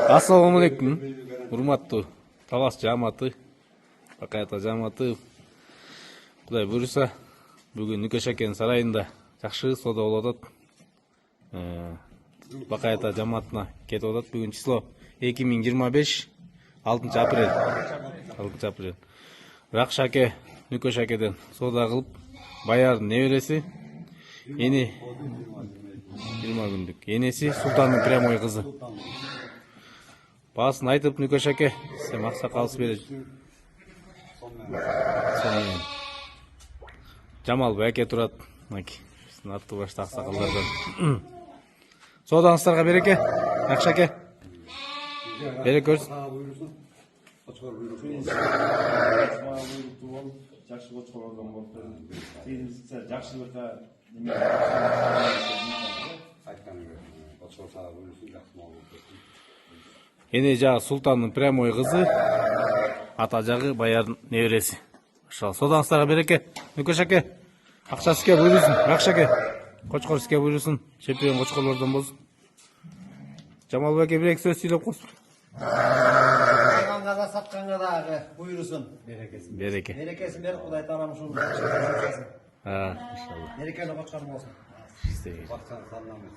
Assalamu alaikum. Урматтуу Талас жамааты, Бакай ата жамааты. Кудай буюрса, бүгүн Нүкеш акенин сарайында жакшы соода болуп атат. Бакай ата жамаатына кетип атат. Бүгүн число 2025 6 апрель. 6 апрель. Ракш аке Нүкеш акеден соода кылып, баярдын небереси эни 20 күндүк. Энеси Султандын прямой кызы. Баасын айтып Нүкеш аке, сен аксакалыс берет. Жамал бәке турат. Биздин аттуу башта аксакалдардан. Соодаңыздарга береке, Ракш аке. Береке көрсүн. Жакшы кочкорлордон болуп, элибизде жакшы бир Эне жагы Султандын прямой кызы, ата жагы баярдын небереси. Ошол соодаңыздарга береке, Нүкеш аке. Акча сизге буйрусун, Ракш аке. Кочкор сизге буйрусун, чемпион кочкорлордон болсун. Жамал бәке бир эки сөз сүйлөп койсун. Алганга да сатканга дагы буйрусун. Берекесин. Берекесин берип Кудай таалам ушул Иншалла. берекелүү кочкор болсун. İşte. Бакчаны саламыз.